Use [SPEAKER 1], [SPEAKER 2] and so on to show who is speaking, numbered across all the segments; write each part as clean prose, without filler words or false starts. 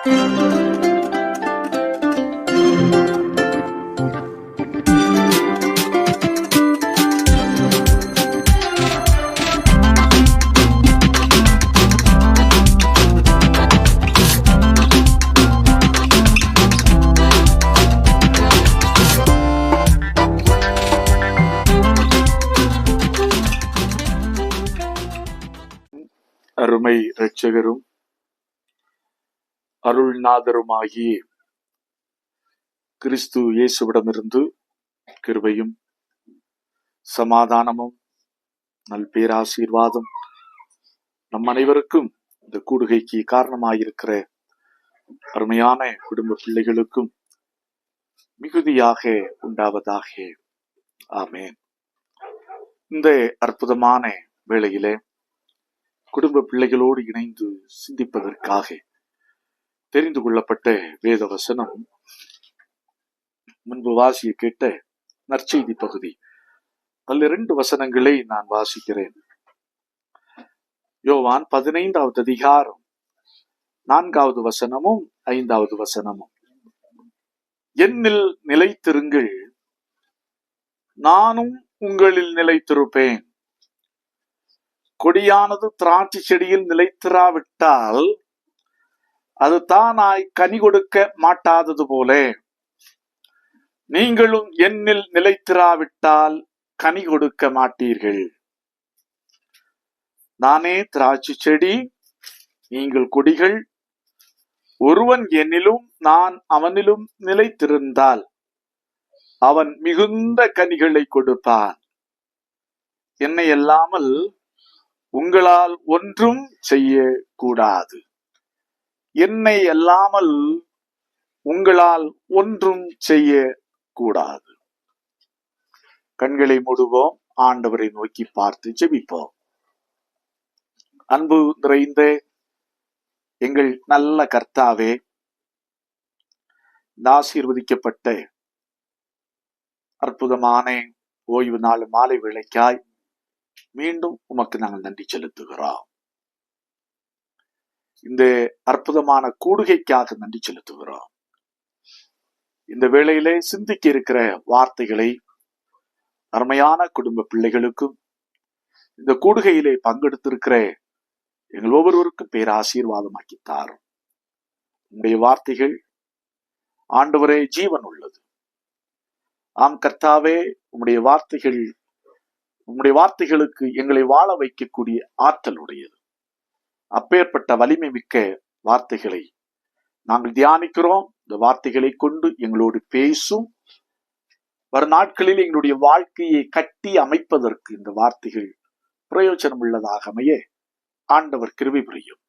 [SPEAKER 1] அருமை இரட்சகரும் அருள்நாதருமாகிய கிறிஸ்து இயேசுவிடமிருந்து கிருபையும் சமாதானமும் நல் பேராசீர்வாதம் நம் அனைவருக்கும் இந்த கூடுகைக்கு காரணமாயிருக்கிற அருமையான குடும்ப பிள்ளைகளுக்கும் மிகுதியாக உண்டாவதாக. ஆமேன். இந்த அற்புதமான வேளையிலே குடும்ப பிள்ளைகளோடு இணைந்து சிந்திப்பதற்காக தெரிந்து கொள்ளப்பட்ட வேத வசனம் முன்பு வாசிய கேட்ட நற்செய்தி பகுதி. அதில் 2 வசனங்களை நான் வாசிக்கிறேன். யோவான் 15வது அதிகாரம் 4வது வசனமும் 5வது வசனமும். என்னில் நிலைத்திருங்கள், நானும் உங்களில் நிலைத்திருப்பேன். கொடியானது திராட்சை செடியில் நிலைத்திராவிட்டால் அது தானாய் கனி கொடுக்க மாட்டாதது போல நீங்களும் என்னில் நிலைத்திராவிட்டால் கனி கொடுக்க மாட்டீர்கள். நானே திராட்சை செடி, நீங்கள் கொடிகள். ஒருவன் என்னிலும் நான் அவனிலும் நிலைத்திருந்தால் அவன் மிகுந்த கனிகளை கொடுப்பான். என்னை அல்லாமல் உங்களால் ஒன்றும் செய்ய கூடாது. என்னை அல்லாமல் உங்களால் ஒன்றும் செய்ய கூடாது. கண்களை மூடுவோம், ஆண்டவரை நோக்கி பார்த்து ஜெபிப்போம். அன்பு நிறைந்த எங்கள் நல்ல கர்த்தாவே, ஆசீர்வதிக்கப்பட்ட அற்புதமான ஓய்வு நாள் மாலை வேளைக்காய் மீண்டும் உமக்கு நாங்கள் நன்றி செலுத்துகிறோம். இந்த அற்புதமான கூடுகைக்காக நன்றி செலுத்துகிறோம். இந்த வேளையிலே சிந்திக்க இருக்கிற வார்த்தைகளை அருமையான குடும்ப பிள்ளைகளுக்கும் இந்த கூடுகையிலே பங்கெடுத்திருக்கிற எங்கள் ஒவ்வொருவருக்கும் பேராசீர்வாதமாக்கி தாரும். உங்களுடைய வார்த்தைகள் ஆண்டவரே ஜீவன் உள்ளது. ஆம் கர்த்தாவே, உம்முடைய வார்த்தைகளுக்கு எங்களை வாழ வைக்கக்கூடிய ஆற்றல் உடையது. அப்பேற்பட்ட வலிமை மிக்க வார்த்தைகளை நாங்கள் தியானிக்கிறோம். இந்த வார்த்தைகளை கொண்டு எங்களோடு பேசும். வரும் நாட்களில் எங்களுடைய வாழ்க்கையை கட்டி அமைப்பதற்கு இந்த வார்த்தைகள் பிரயோஜனம் உள்ளதாக அமைய ஆண்டவர் கிருபை புரியும்.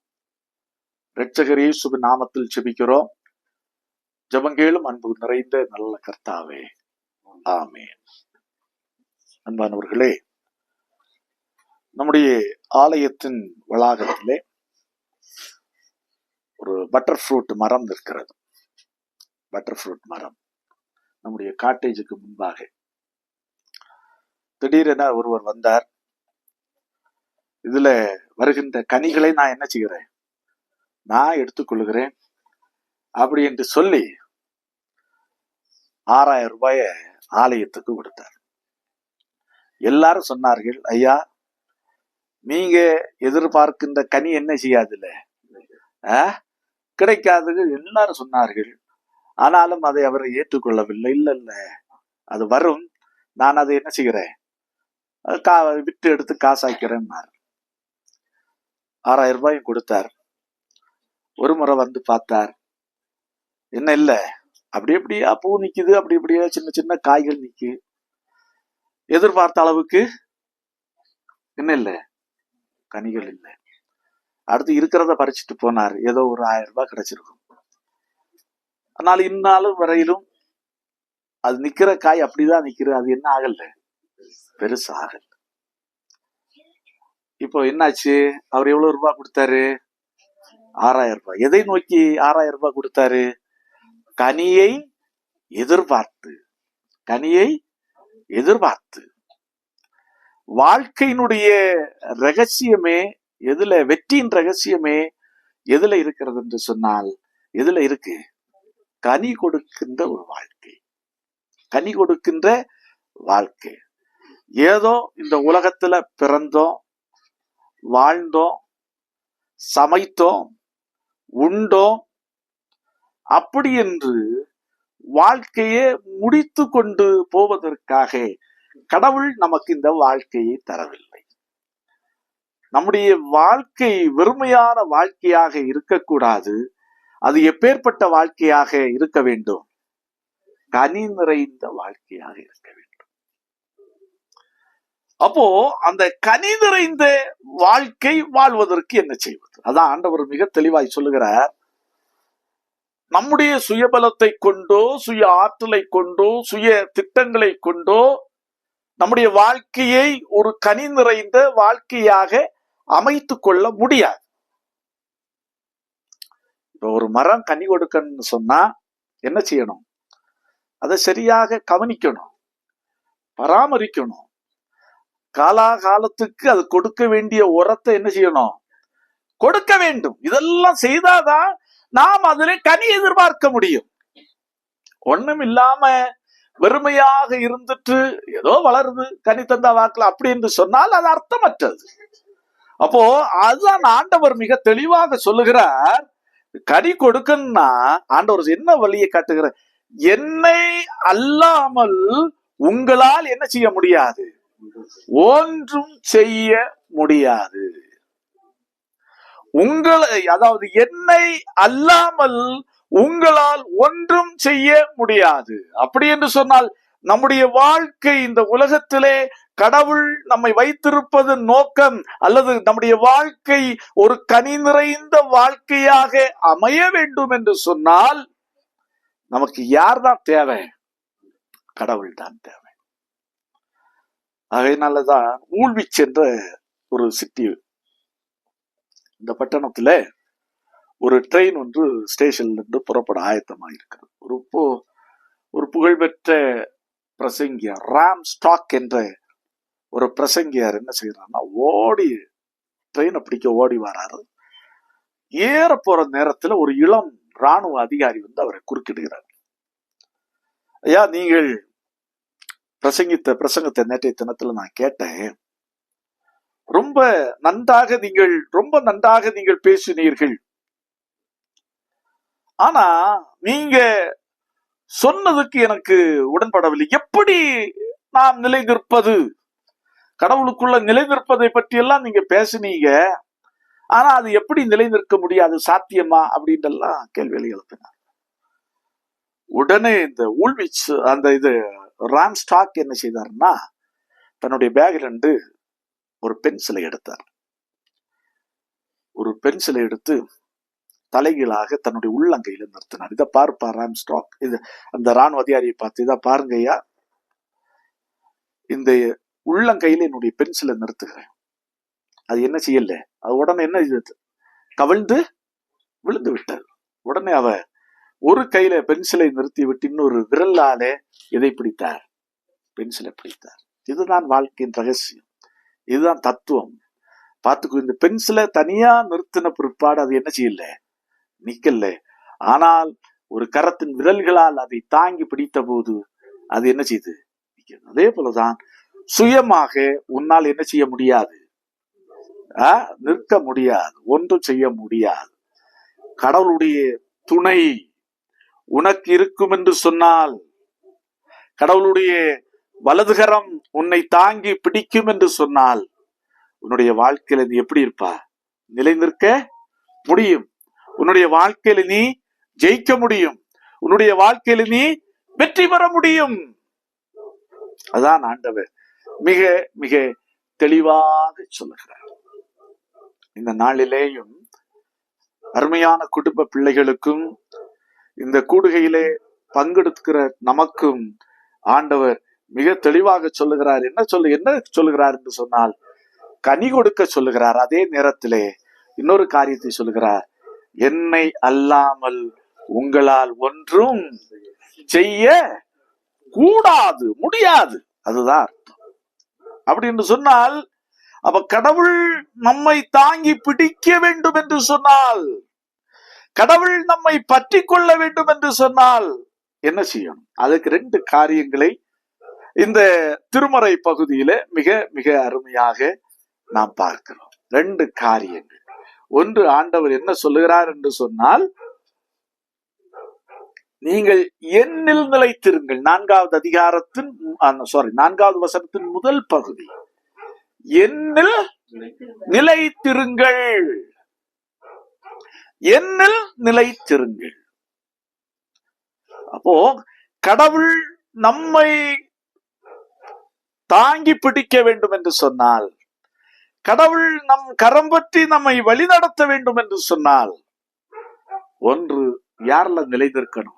[SPEAKER 1] இரட்சகர் இயேசுவின் நாமத்தில் ஜெபிக்கிறோம். ஜெபங்கேளும் அன்பு நிறைந்த நல்ல கர்த்தாவே, ஆமென். அன்பானவர்களே, நம்முடைய ஆலயத்தின் வளாகத்திலே ஒரு பட்டர் ஃப்ரூட் மரம் இருக்கிறது. பட்டர் ஃப்ரூட் மரம் நம்முடைய காட்டேஜுக்கு முன்பாக. திடீரென ஒருவர் வந்தார். இதுல வருகின்ற கனிகளை நான் என்ன செய்கிறேன், நான் எடுத்துக்கொள்கிறேன் அப்படி என்று சொல்லி 6000 ரூபாய ஆலயத்துக்கு கொடுத்தார். எல்லாரும் சொன்னார்கள், ஐயா, நீங்க எதிர்பார்க்கின்ற கனி என்ன செய்யாதுல்ல, கிடைக்காது எல்லாரும் சொன்னார்கள். ஆனாலும் அதை அவர் ஏற்றுக்கொள்ளவில்லை. இல்ல அது வரும், நான் அதை என்ன செய்கிறேன், விட்டு எடுத்து காசாக்கிறேன். 6000 ரூபாயும் கொடுத்தார். ஒரு முறை வந்து பார்த்தார். என்ன இல்ல, அப்படி எப்படியா பூ நிக்குது, அப்படி எப்படியா சின்ன சின்ன காய்கள் நிக்கு, எதிர்பார்த்த அளவுக்கு என்ன இல்ல, கனிகள் இல்லை. அடுத்து இருக்கிறத பறிச்சுட்டு போனார். ஏதோ ஒரு 1000 ரூபாய் கிடைச்சிருக்கும். ஆனால் இந்நாளும் வரையிலும் அது நிக்கிற காய் அப்படிதான் நிக்கிறது. அது என்ன ஆகல, பெருசா ஆகல. இப்போ என்னாச்சு, அவர் எவ்வளவு ரூபாய் கொடுத்தாரு, 6000 ரூபாய். எதை நோக்கி 6000 ரூபாய் கொடுத்தாரு, கனியை எதிர்பார்த்து. கனியை எதிர்பார்த்து. வாழ்க்கையினுடைய ரகசியமே எதுல, வெற்றியின் ரகசியமே எதுல இருக்கிறது என்று சொன்னால் எதுல இருக்கு? கனி கொடுக்கின்ற ஒரு வாழ்க்கை, கனி கொடுக்கின்ற வாழ்க்கை. ஏதோ இந்த உலகத்துல பிறந்தோம், வாழ்ந்தோம், சமைத்தோம், உண்டோம், அப்படி என்று வாழ்க்கையை முடித்து கொண்டு போவதற்காக கடவுள் நமக்கு இந்த வாழ்க்கையை தரவில்லை. நம்முடைய வாழ்க்கை வெறுமையான வாழ்க்கையாக இருக்கக்கூடாது. அது எப்பேற்பட்ட வாழ்க்கையாக இருக்க வேண்டும்? கனி நிறைந்த வாழ்க்கையாக இருக்க வேண்டும். அப்போ அந்த கனி நிறைந்த வாழ்க்கை வாழ்வதற்கு என்ன செய்வது? அதான் ஆண்டவர் மிக தெளிவாய் சொல்லுகிறார். நம்முடைய சுயபலத்தை கொண்டோ, சுய ஆற்றலை கொண்டோ, சுய திட்டங்களை கொண்டோ நம்முடைய வாழ்க்கையை ஒரு கனி நிறைந்த வாழ்க்கையாக அமைத்துக் கொள்ள முடியாது. இப்ப ஒரு மரம் கனி கொடுக்கணும்னு சொன்னா என்ன செய்யணும்? அதை சரியாக கவனிக்கணும், பராமரிக்கணும். காலாகாலத்துக்கு அது கொடுக்க வேண்டிய உரத்தை என்ன செய்யணும்? கொடுக்க வேண்டும். இதெல்லாம் செய்தாதான் நாம் அதிலே கனி எதிர்பார்க்க முடியும். ஒண்ணும் இல்லாம வெறுமையாக இருந்துட்டு ஏதோ வளருது, கனி தந்தா வாக்கலாம் அப்படி என்று சொன்னால் அது அர்த்தமற்றது. அப்போ அதுதான் ஆண்டவர் மிக தெளிவாக சொல்லுகிறார். கனி கொடுக்கணும்னா ஆண்டவர் என்ன வழியை காட்டுகிறார்? என்னை அல்லாமல் உங்களால் என்ன செய்ய முடியாது? ஒன்றும் செய்ய முடியாது. உங்களை, அதாவது என்னை அல்லாமல் உங்களால் ஒன்றும் செய்ய முடியாது. அப்படி என்று சொன்னால் நம்முடைய வாழ்க்கை இந்த உலகத்திலே கடவுள் நம்மை வைத்திருப்பது நோக்கம், அல்லது நம்முடைய வாழ்க்கை ஒரு கனி நிறைந்த வாழ்க்கையாக அமைய வேண்டும் என்று சொன்னால் நமக்கு யார் தான் தேவை? கடவுள் தான் தேவை. அதனாலதான் ஊழ்விச் என்ற ஒரு சிட்டி, இந்த பட்டணத்துல ஒரு ட்ரெயின் ஒன்று ஸ்டேஷன்ல இருந்து புறப்பட ஆயத்தமாக இருக்கிறது. ஒரு புகழ்பெற்ற பிரசங்கியார் ராம் ஸ்டாக் என்ற ஒரு பிரசங்கியார் என்ன செய்யறாருன்னா, ஓடி ட்ரெயினை பிடிக்க ஓடி வராரு. ஏற போற நேரத்துல ஒரு இளம் ராணுவ அதிகாரி வந்து அவரை குறுக்கிடுகிறார். ஐயா, நீங்கள் பிரசங்கித்த பிரசங்கத்தை நேற்றைய தினத்துல நான் கேட்டேன். ரொம்ப நன்றாக நீங்கள் பேசினீர்கள். ஆனா நீங்க சொன்னதுக்கு எனக்கு உடன்படவில்லை. எப்படி நாம் நிலை நிற்பது? கடவுளுக்குள்ள நிலை நிற்பதை பற்றி எல்லாம் நீங்க பேசுனீங்க, ஆனா அது எப்படி நிலை நிற்க முடியாது, சாத்தியமா அப்படின்றெல்லாம் கேள்விகளை எழுப்பினார். உடனே இந்த ஊழ்விச் அந்த ராம் ஸ்டாக் என்ன செய்தார்னா, தன்னுடைய பேக்ல இருந்து ஒரு பென்சிலை எடுத்தார். ஒரு பென்சிலை எடுத்து தலைகீழாக தன்னுடைய உள்ளங்கையில நிறுத்தினார். இதை பார்ப்பா ராம் ஸ்டாக், இது அந்த ராணுவ அதிகாரியை பார்த்து, இதை பாருங்க ஐயா, இந்த உள்ளங்கையில என்னுடைய பென்சிலை நிறுத்துகிறேன். அது என்ன செய்யல, அது உடனே என்ன கவிழ்ந்து விழுந்து விட்டது. உடனே அவ ஒரு கையில பென்சிலை நிறுத்தி விட்டு இன்னொரு விரலாலே எதை பிடித்தார்? பென்சிலை பிடித்தார். இதுதான் வாழ்க்கையின் ரகசியம், இதுதான் தத்துவம். பார்த்துக்கோ, இந்த பென்சிலை தனியா நிறுத்தின பிற்பாடு அது என்ன செய்யல, நிக்கல. ஆனால் ஒரு கரத்தின் விரல்களால் அதை தாங்கி பிடித்த போது அது என்ன செய்யுது? அதே போலதான் சுயமாக உன்னால் என்ன செய்ய முடியாது, நிற்க முடியாது, ஒன்றும் செய்ய முடியாது. கடவுளுடைய துணை உனக்கு இருக்கும் என்று சொன்னால், கடவுளுடைய வலதுகரம் உன்னை தாங்கி பிடிக்கும் என்று சொன்னால், உன்னுடைய வாழ்க்கையில நீ எப்படி இருப்பா? நிலை நிற்க முடியும். உன்னுடைய வாழ்க்கையில நீ ஜெயிக்க முடியும். உன்னுடைய வாழ்க்கையில நீ வெற்றி பெற முடியும். அதான் ஆண்டவர் மிக மிக தெளிவாக சொல்லுகிறார். இந்த நாளிலேயும் அருமையான குடும்ப பிள்ளைகளுக்கும் இந்த கூடுகையிலே பங்கெடுக்கிற நமக்கும் ஆண்டவர் மிக தெளிவாக சொல்லுகிறார். என்ன சொல்லுகிறார் என்று சொன்னால், கனி கொடுக்க சொல்லுகிறார். அதே நேரத்திலே இன்னொரு காரியத்தை சொல்லுகிறார், என்னை அல்லாமல் உங்களால் ஒன்றும் செய்ய கூடாது, முடியாது. அதுதான் அர்த்தம். அப்படி என்று சொன்னால், அப்ப கடவுள் நம்மை தாங்கி பிடிக்க வேண்டும் என்று சொன்னால், கடவுள் நம்மை பற்றி கொள்ள வேண்டும் என்று சொன்னால் என்ன செய்யணும்? அதுக்கு 2 காரியங்களை இந்த திருமறை பகுதியில மிக மிக அருமையாக நாம் பார்க்கிறோம். 2 காரியங்கள். ஒன்று, ஆண்டவர் என்ன சொல்லுகிறார் என்று சொன்னால், நீங்கள் என்னில் நிலைத்திருங்கள். 4வது வசனத்தின் முதல் பகுதி, என்னில் நிலைத்திருங்கள், என்னில் நிலைத்திருங்கள். அப்போ கடவுள் நம்மை தாங்கி பிடிக்க வேண்டும் என்று சொன்னால், கடவுள் நம் கரம் பற்றி நம்மை வழிநடத்த வேண்டும் என்று சொன்னால், ஒன்று யாரில் நிலை நிற்கணும்?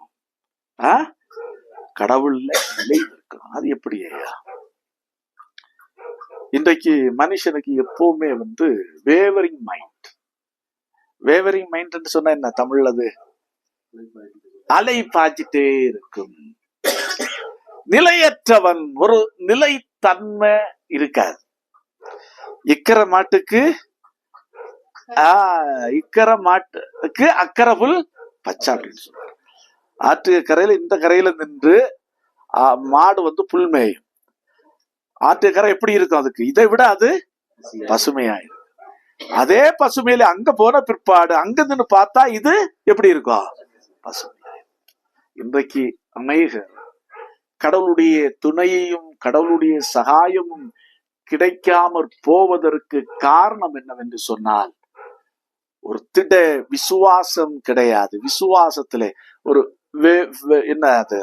[SPEAKER 1] கடவுள்ல நிலை நிற்கணும். அது எப்படி ஐயா? இன்றைக்கு மனுஷனுக்கு எப்பவுமே வேவரிங் மைண்ட். வேவரிங் மைண்ட் என்று சொன்னா என்ன தமிழ்? அது அலை பாய்ச்சிட்டே இருக்கும். நிலையற்றவன், ஒரு நிலைத்தன்மை இருக்காது. இக்கர மாட்டுக்கு அக்கரை புல் பச்சை அப்படின்னு சொல்றாரு. ஆற்று கரையில இந்த கரையில நின்று மாடு புல் மேயும். ஆற்று கரை எப்படி இருக்கும்? அதுக்கு இதை விட அது பசுமையாயிரும். அதே பசுமையில அங்க போன பிற்பாடு அங்க நின்று பார்த்தா இது எப்படி இருக்கும்? பசுமையாயிரும். இன்றைக்கு அநேகர் கடவுளுடைய துணையையும் கடவுளுடைய சகாயமும் கிடைக்காமற் போவதற்கு காரணம் என்னவென்று சொன்னால், ஒரு திட விசுவாசம் கிடையாது. விசுவாசத்திலே ஒரு என்ன அது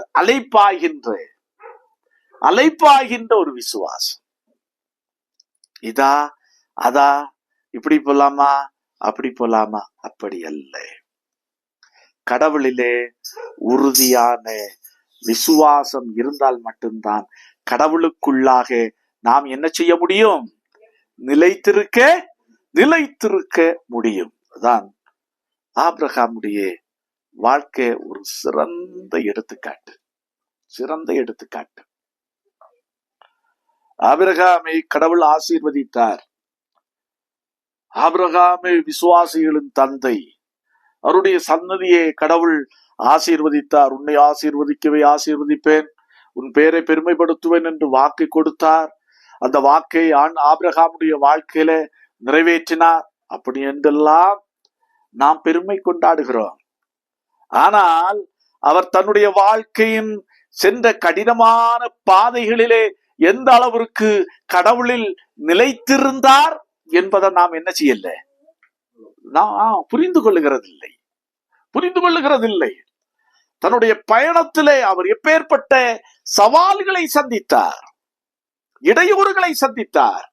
[SPEAKER 1] அலைப்பாய்கின்ற ஒரு விசுவாசம். இதா அதா, இப்படி போலாமா அப்படி போலாமா, அப்படி அல்ல. கடவுளிலே உறுதியான விசுவாசம் இருந்தால் மட்டும்தான் கடவுளுக்குள்ளாக நாம் என்ன செய்ய முடியும்? நிலைத்திருக்க முடியும். அதான் ஆபிரகாமுடைய வாழ்க்கை ஒரு சிறந்த எடுத்துக்காட்டு. ஆபிரகாமை கடவுள் ஆசீர்வதித்தார். ஆபிரகாமை விசுவாசிகளின் தந்தை. அவருடைய சன்னதியை கடவுள் ஆசீர்வதித்தார். உன்னை ஆசீர்வதிக்கவே ஆசீர்வதிப்பேன், உன் பெயரை பெருமைப்படுத்துவேன் என்று வாக்கு கொடுத்தார். அந்த வாக்கை ஆபிரகாமுடைய வாழ்க்கையில நிறைவேற்றினார். அப்படி என்றெல்லாம் நாம் பெருமை கொண்டாடுகிறோம். ஆனால் அவர் தன்னுடைய வாழ்க்கையின் சென்ற கடினமான பாதைகளிலே எந்த அளவிற்கு கடவுளில் நிலைத்திருந்தார் என்பதை நாம் என்ன செய்யல, நாம் புரிந்து கொள்ளுகிறதில்லை. தன்னுடைய பயணத்திலே அவர் எப்பேற்பட்ட சவால்களை சந்தித்தார், இடையூறுகளை சந்தித்தார்,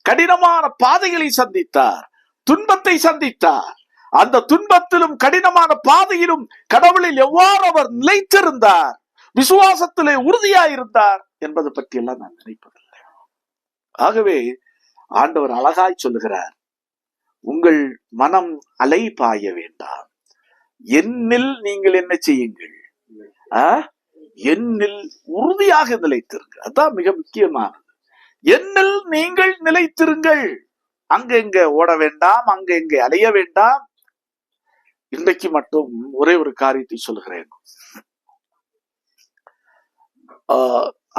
[SPEAKER 1] கடினமான பாதைகளை சந்தித்தார், துன்பத்தை சந்தித்தார். அந்த துன்பத்திலும் கடினமான பாதையிலும் கடவுளில் எவ்வாறு அவர் நிலைத்திருந்தார், விசுவாசத்திலே உறுதியாயிருந்தார் என்பதை பற்றி எல்லாம் நான் நினைப்பதில்லை. ஆகவே ஆண்டவர் அழகாய் சொல்லுகிறார், உங்கள் மனம் அலை பாய வேண்டாம், என்னில் நீங்கள் என்ன செய்யுங்கள், என்னில் உறுதியாக நிலைத்திருங்கள். அதான் மிக முக்கியமானது. என்னில் நீங்கள் நிலைத்திருங்கள். அங்க எங்க ஓட வேண்டாம், அங்க எங்க அலைய வேண்டாம். இன்றைக்கு மட்டும் ஒரே ஒரு காரியத்தை சொல்லுகிறேன்.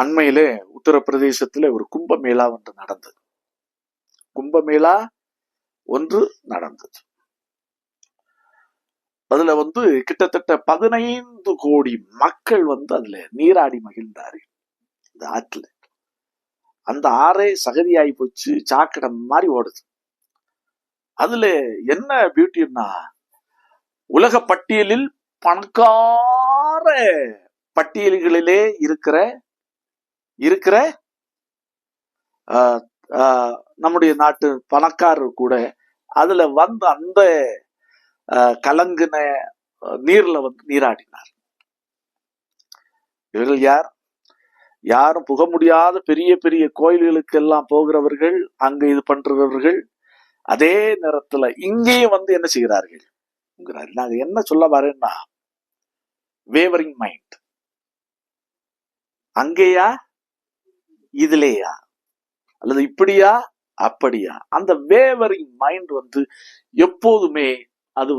[SPEAKER 1] அண்மையிலே உத்தரப்பிரதேசத்திலே ஒரு கும்பமேளா ஒன்று நடந்தது. அதுல கிட்டத்தட்ட 15 கோடி மக்கள் அதுல நீராடி மகிழ்ந்தார்கள். இந்த ஆற்றுல அந்த ஆறே சகதியாகி போச்சு, சாக்கடை மாதிரி ஓடுது. அதுல என்ன பியூட்டின்னா, உலக பட்டியலில் பணக்கார பட்டியல்களிலே இருக்கிற நம்முடைய நாட்டு பணக்காரர் கூட அதுல அந்த கலங்கின நீர்ல நீராடினார். இவர்கள் யாரும் புக முடியாத பெரிய பெரிய கோயில்களுக்கு எல்லாம் போகிறவர்கள், அங்க இது பண்றவர்கள். அதே நேரத்துல இங்கேயும் என்ன செய்கிறார்கள்? நாங்க என்ன சொல்ல வரேன்னா, வேவரிங் மைண்ட். அங்கேயா இதுலேயா, அல்லது இப்படியா அப்படியா, அந்த வேவரிங் மைண்ட் எப்போதுமே அது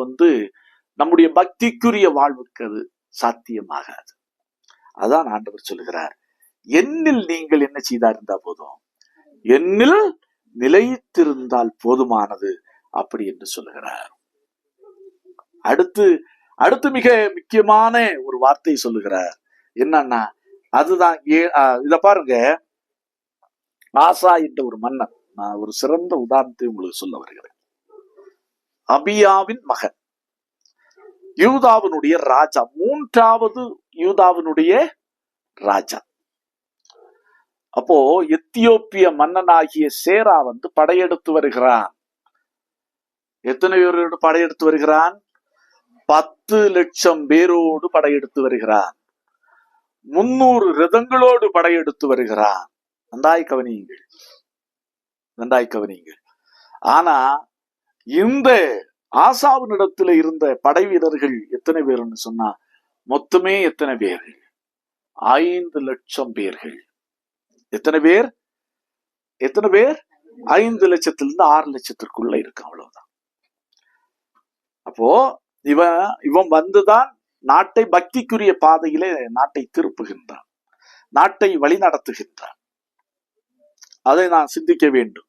[SPEAKER 1] நம்முடைய பக்திக்குரிய வாழ்வுக்கு அது சாத்தியமாகாது. அதான் ஆண்டவர் சொல்லுகிறார், என்னில் நீங்கள் என்ன செய்தா இருந்தா போதும், என்னில் நிலைத்திருந்தால் போதுமானது அப்படி என்று சொல்லுகிறார். அடுத்து மிக முக்கியமான ஒரு வார்த்தை சொல்லுகிறார். என்னன்னா, அதுதான் இத பாருங்க, ஆசா என்ற ஒரு மன்னன். நான் ஒரு சிறந்த உதாரணத்தை உங்களுக்கு சொல்ல வருகிறேன். அபியாவின் மகன், யூதாவினுடைய ராஜா, 3வது யூதாவினுடைய ராஜா. அப்போ எத்தியோப்பிய மன்னனாகிய சேரா படையெடுத்து வருகிறான். எத்தனை பேரோடு படையெடுத்து வருகிறான்? 10 லட்சம் பேரோடு படையெடுத்து வருகிறான். 300 ரதங்களோடு படையெடுத்து வருகிறான். நன்றாய் கவனியுங்கள். ஆனா இந்த ஆசாவினிடத்துல இருந்த படை வீரர்கள் எத்தனை பேர்னு சொன்னா, மொத்தமே எத்தனை பேர்கள்? 5 லட்சம் பேர்கள். எத்தனை பேர்? 5 லட்சத்திலிருந்து 6 லட்சத்திற்குள்ள இருக்கு, அவ்வளவுதான். அப்போ இவன் வந்துதான் நாட்டை பக்திக்குரிய பாதையிலே நாட்டை திருப்புகின்றான், நாட்டை வழி நடத்துகின்றான். அதை நான் சிந்திக்க வேண்டும்.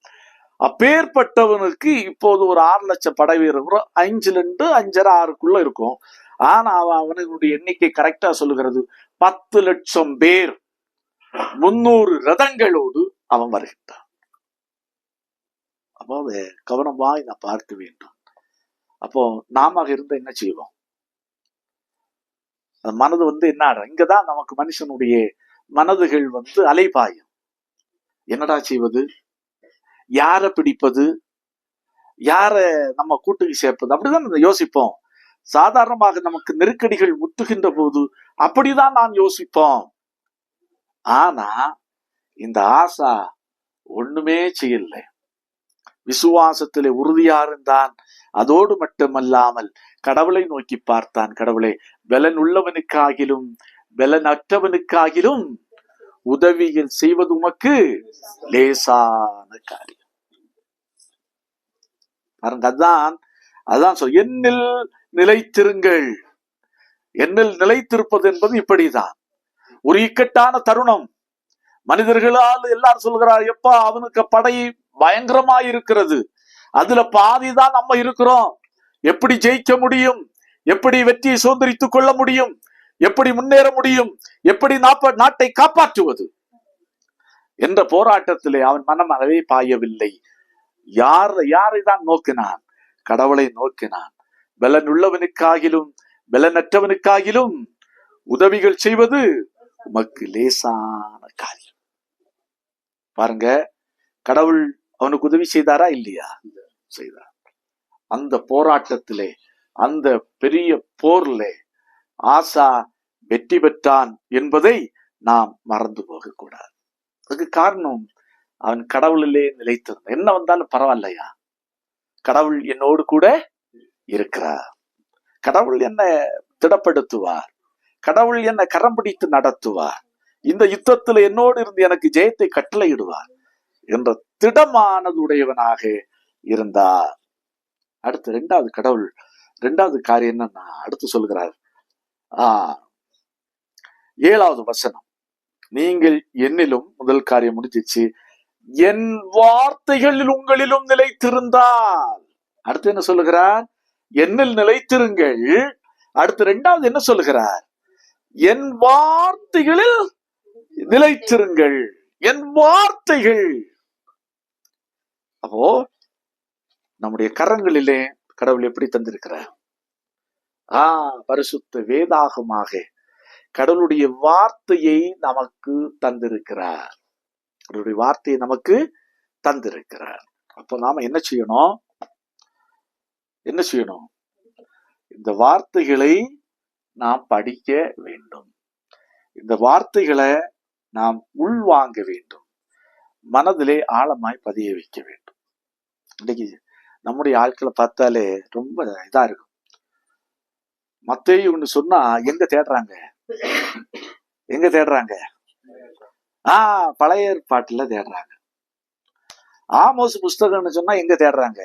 [SPEAKER 1] அப்பேற்பட்டவனுக்கு இப்போது ஒரு 6 லட்சம் படை வீரர் 5லிருந்து 5.5 6க்குள்ள இருக்கும். ஆனா அவனுடைய எண்ணிக்கை கரெக்டா சொல்லுகிறது 10 லட்சம் பேர் 300 ரதங்களோடு அவன் வருகின்றான். அப்போ அதை கவனமாய் நான் பார்க்க வேண்டும். அப்போ நாம இருந்த என்ன செய்வோம்? மனது என்ன இங்கதான் நமக்கு மனுஷனுடைய மனதுகள் அலைபாயும். என்னடா செய்வது? யார பிடிப்பது? யார நம்ம கூட்டுக்கு சேர்ப்பது? அப்படிதான் யோசிப்போம். சாதாரணமாக நமக்கு நெருக்கடிகள் முத்துகின்ற போது அப்படிதான் நான் யோசிப்போம். ஆனா இந்த ஆசா ஒண்ணுமே செய்யல. விசுவாசத்திலே உறுதியா இருந்தான். அதோடு மட்டுமல்லாமல் கடவுளை நோக்கி பார்த்தான். கடவுளே, பலன் உள்ளவனுக்காகிலும் பலனற்றவனுக்காகிலும் உதவிகள் செய்வது உமக்கு லேசான காரியம். அதான் என்னில் நிலைத்திருங்கள். என்னில் நிலைத்திருப்பது என்பது இப்படிதான். ஒரு இக்கட்டான தருணம், மனிதர்களால் எல்லாரும் சொல்கிறார், எப்பா அவனுக்கு படை பயங்கரமாய் இருக்கிறது, அதுல பாதிதான் நம்ம இருக்கிறோம், எப்படி ஜெயிக்க முடியும், எப்படி வெற்றியை சுதந்திரித்துக் கொள்ள முடியும், எப்படி முன்னேற முடியும், எப்படி நாட்டை காப்பாற்றுவது என்ற போராட்டத்திலே அவன் மனம் அறவே பாயவில்லை. யாரை தான் நோக்கினான்? கடவுளை நோக்கினான். பலன் உள்ளவனுக்காகிலும் பலனற்றவனுக்காகிலும் உதவிகள் செய்வது உமக்கு லேசான காரியம். பாருங்க, கடவுள் அவனுக்கு உதவி செய்தாரா இல்லையா? செய்தார். அந்த போராட்டத்திலே, அந்த பெரிய போர்ல ஆசா வெற்றி பெற்றான் என்பதை நாம் மறந்து போக கூடாது. அதுக்கு காரணம் அவன் கடவுளிலே நிலைத்திருந்தான். என்ன வந்தாலும் பரவாயில்லையா, கடவுள் என்னோடு கூட இருக்கிறார், கடவுள் என்னை திடப்படுத்துவார், கடவுள் என்னை கரம் பிடித்து நடத்துவார், இந்த யுத்தத்தில் என்னோடு இருந்து எனக்கு ஜெயத்தை கட்டளையிடுவார் என்ற திடமானதுடையவனாக இருந்தார். அடுத்து இரண்டாவது காரியம் என்னன்னா, அடுத்து சொல்கிறார் 7வது வசனம், நீங்கள் என்னிலும், முதல் காரியம் முடிஞ்சிச்சு, என் வார்த்தைகளில் உங்களிலும் நிலைத்திருந்தால். அடுத்து என்ன சொல்லுகிறார்? என்னில் நிலைத்திருங்கள். அடுத்து 2வது என்ன சொல்லுகிறார்? என் வார்த்தைகளில் நிலைத்திருங்கள். என் வார்த்தைகள். அப்போ நம்முடைய கரங்களிலே கடவுள் எப்படி தந்திருக்கிறார்? பரிசுத்த வேதாகமாக கடவுளுடைய வார்த்தையை நமக்கு தந்திருக்கிறார். கடவுளுடைய வார்த்தையை நமக்கு தந்திருக்கிறார். அப்போ நாம என்ன செய்யணும்? இந்த வார்த்தைகளை நாம் படிக்க வேண்டும். இந்த வார்த்தைகளை நாம் உள்வாங்க வேண்டும், மனதிலே ஆழமாய் பதிய வைக்க வேண்டும். இன்னைக்கு நம்முடைய ஆட்களை பார்த்தாலே ரொம்ப இதா இருக்கும். மத்தேயு ஒண்ணு சொன்னா எங்க தேடுறாங்க? பழைய ஏற்பாட்டுல தேடுறாங்க. ஆமோஸ் புஸ்தகம்னு சொன்னா எங்க தேடுறாங்க?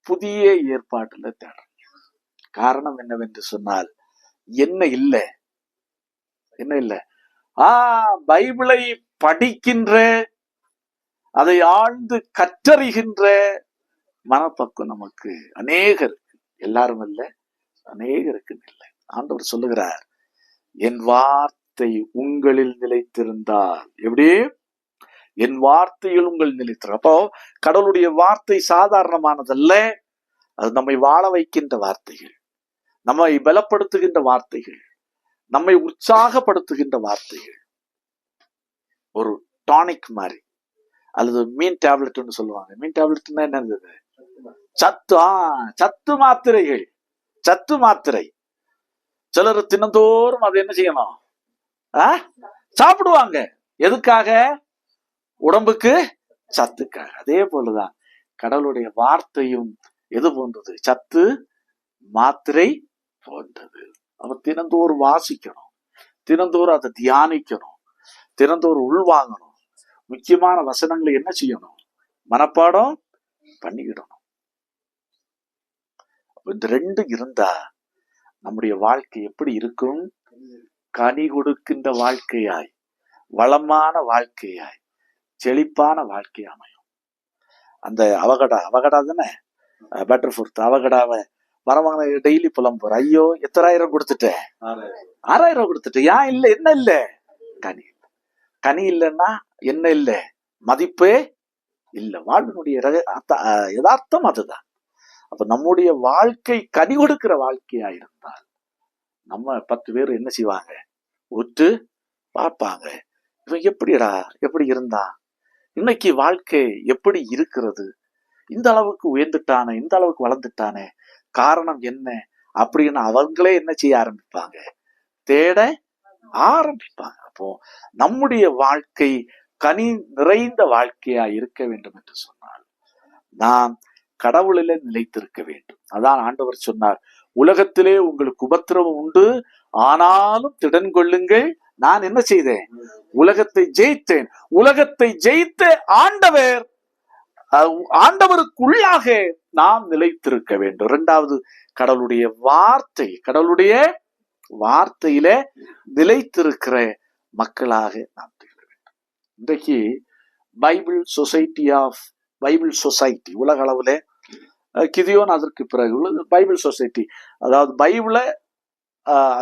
[SPEAKER 1] புதிய ஏற்பாட்டுல தேடுறோம். காரணம் என்னவென்று சொன்னால் என்ன இல்லை, என்ன இல்லை, பைபிளை படிக்கின்ற, அதை ஆழ்ந்து கற்றறிகின்ற மனப்பக்குவம் நமக்கு அநேகருக்கு, எல்லாரும் இல்ல, அநேகருக்கு இல்லை. ஆண்டவர் சொல்லுகிறார், என் வார்த்தை உங்களில் நிலைத்திருந்தால், எப்படி? என் வார்த்தையில் உங்கள் நிலைத்திரு. அப்போ கடவுளுடைய வார்த்தை சாதாரணமானதல்ல. அது நம்மை வாழ வைக்கின்ற வார்த்தைகள், நம்மை பலப்படுத்துகின்ற வார்த்தைகள், நம்மை உற்சாகப்படுத்துகின்ற வார்த்தைகள். ஒரு டானிக் மாதிரி, அல்லது மீன் டேப்லெட்னு சொல்லுவாங்க. மீன் டேப்லெட்னா என்னது? சத்து. சத்து மாத்திரைகள், சத்து மாத்திரை. சிலர் தினந்தோறும் அதை என்ன செய்யணும்? சாப்பிடுவாங்க. எதுக்காக? உடம்புக்கு சத்துக்காக. அதே போலதான் கடவுளுடைய வார்த்தையும் எது போன்றது? சத்து மாத்திரை போன்றது. அவர் தினந்தோறும் வாசிக்கணும், தினந்தோறும் அதை தியானிக்கணும், தினந்தோறும் உள்வாங்கணும். முக்கியமான வசனங்களை என்ன செய்யணும்? மனப்பாடம் பண்ணிக்கிடணும். இந்த ரெண்டு இருந்தா நம்முடைய வாழ்க்கை எப்படி இருக்கும்? கனி கொடுக்கின்ற வாழ்க்கையாய், வளமான வாழ்க்கையாய், செழிப்பான வாழ்க்கை அமையும். அந்த அவகடா தானே பெட்டர் ஃபுட், அவகடாவை வரவங்க டெய்லி புலம்புற, ஐயோ எத்தனாயிரம் கொடுத்துட்டேன், 6000 கொடுத்துட்டேன், ஏன் இல்லை? என்ன இல்லை? கனி இல்லை. கனி இல்லைன்னா என்ன இல்லை? மதிப்பே இல்லை. வாழ்வினுடைய யதார்த்தம் அதுதான். அப்ப நம்முடைய வாழ்க்கை கனி கொடுக்கிற வாழ்க்கையா இருந்தால் நம்ம 10 பேர் என்ன செய்வாங்க? ஒத்து பார்ப்பாங்க, இவன் எப்படிடா, எப்படி இருந்தான், இன்னைக்கு வாழ்க்கை எப்படி இருக்கிறது, இந்த அளவுக்கு உயர்ந்துட்டானே, இந்த அளவுக்கு வளர்ந்துட்டானே, காரணம் என்ன அப்படின்னு அவங்களே என்ன செய்ய ஆரம்பிப்பாங்க? தேட ஆரம்பிப்பாங்க. அப்போ நம்முடைய வாழ்க்கை கனி நிறைந்த வாழ்க்கையா இருக்க வேண்டும் என்று சொன்னால் நாம் கடவுளிலே நிலைத்திருக்க வேண்டும். அதான் ஆண்டவர் சொன்னார், உலகத்திலே உங்களுக்கு உபத்திரவம் உண்டு, ஆனாலும் திடன் கொள்ளுங்கள், நான் என்ன செய்தேன்? உலகத்தை ஜெயித்தேன். உலகத்தை ஜெயித்த ஆண்டவருக்குள்ளாக நாம் நிலைத்திருக்க வேண்டும். இரண்டாவது, கடவுளுடைய வார்த்தையில நிலைத்திருக்கிற மக்களாக நாம் திகழ வேண்டும். இன்றைக்கு பைபிள் சொசைட்டி உலக அளவுல, கிதியோன் அதற்கு பிறகு பைபிள் சொசைட்டி, அதாவது பைபிளை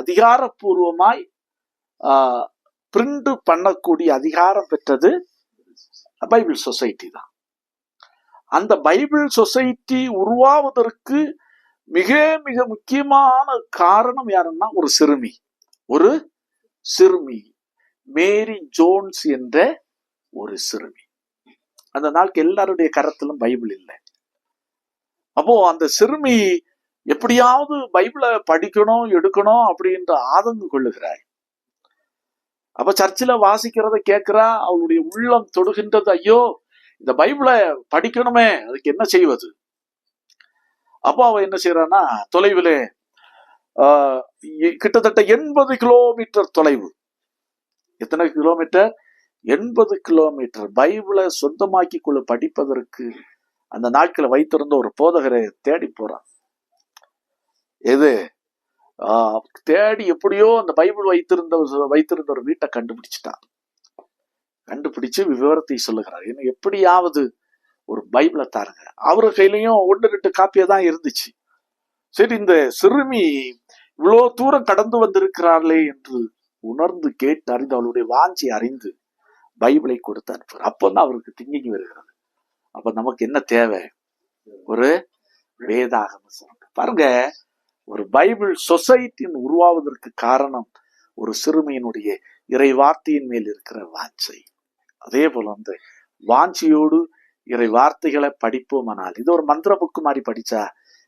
[SPEAKER 1] அதிகாரப்பூர்வமாய் பிரிண்ட் பண்ணக்கூடிய அதிகாரம் பெற்றது பைபிள் சொசைட்டி தான். அந்த பைபிள் சொசைட்டி உருவாவதற்கு மிக மிக முக்கியமான காரணம் யாருன்னா ஒரு சிறுமி மேரி ஜோன்ஸ் என்ற ஒரு சிறுமி. அந்த நாளுக்கு எல்லாருடைய கரத்திலும் பைபிள் இல்லை. அப்போ அந்த சிறுமி எப்படியாவது பைபிளை படிக்கணும், எடுக்கணும் அப்படின்ற ஆதங்கம் கொள்ளுகிறாள். அப்ப சர்ச்சில் வாசிக்கிறத கேட்கிறா, அவளுடைய உள்ளம் தொடுகின்றது, ஐயோ இந்த பைபிளை படிக்கணுமே, அதுக்கு என்ன செய்வது? அப்போ அவ என்ன செய்யறான்னா, தொலைவில் கிட்டத்தட்ட 80 கிலோமீட்டர் தொலைவு. எத்தனை கிலோமீட்டர்? 80 கிலோமீட்டர் பைபிளை சொந்தமாக்கி கொள்ள படிப்பதற்கு அந்த நாட்களை வைத்திருந்த ஒரு போதகரை தேடி போறான். தேடி எப்படியோ அந்த பைபிள் வைத்திருந்த ஒரு வீட்டை கண்டுபிடிச்சிட்டான். கண்டுபிடிச்சு விவரத்தை சொல்லுகிறார், என்ன எப்படியாவது ஒரு பைபிளை தாருங்க. அவரு கையிலையும் 1-2 காப்பியா தான் இருந்துச்சு. சரி, இந்த சிறுமி இவ்வளோ தூரம் கடந்து வந்திருக்கிறார்களே என்று உணர்ந்து கேட்டு அறிந்து, அவளுடைய வாஞ்சி அறிந்து பைபிளை கொடுத்து அனுப்புறார். அப்போதான் அவருக்கு திங்கிங் வருகிறது. அப்ப நமக்கு என்ன தேவை? ஒரு வேதாகம. பாருங்க, ஒரு பைபிள் சொசைட்டின் உருவாவதற்கு காரணம் ஒரு சிறுமியினுடைய இறை வார்த்தையின் மேல் இருக்கிற வாஞ்சை. அதே போல அந்த வாஞ்சியோடு இறை வார்த்தைகளை படிப்போமானால், இது ஒரு மந்திர புக்கு மாதிரி படிச்சா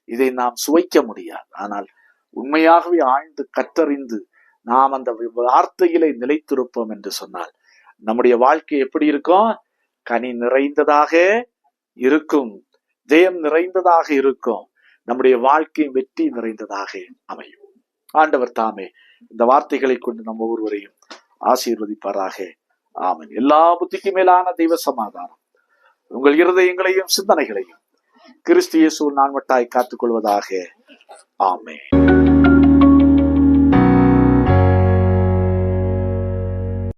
[SPEAKER 1] இதை நாம் சுவைக்க முடியாது. ஆனால் உண்மையாகவே ஆழ்ந்து கற்றறிந்து நாம் அந்த வார்த்தையிலே நிலைத்திருப்போம் என்று சொன்னால் நம்முடைய வாழ்க்கை எப்படி இருக்கும்? கனி நிறைந்ததாக இருக்கும், ஜெயம் நிறைந்ததாக இருக்கும், நம்முடைய வாழ்க்கை வெற்றி நிறைந்ததாக அமையும். ஆண்டவர் தாமே இந்த வார்த்தைகளை கொண்டு நம்ம ஒவ்வொருவரையும் ஆசீர்வதிப்பாராக. ஆமென். எல்லா புத்திக்கு மேலான தெய்வ சமாதானம் உங்கள் இருதயங்களையும் சிந்தனைகளையும் கிறிஸ்து இயேசு நான்வட்டாய் காத்துக்கொள்வதாக. ஆமென்.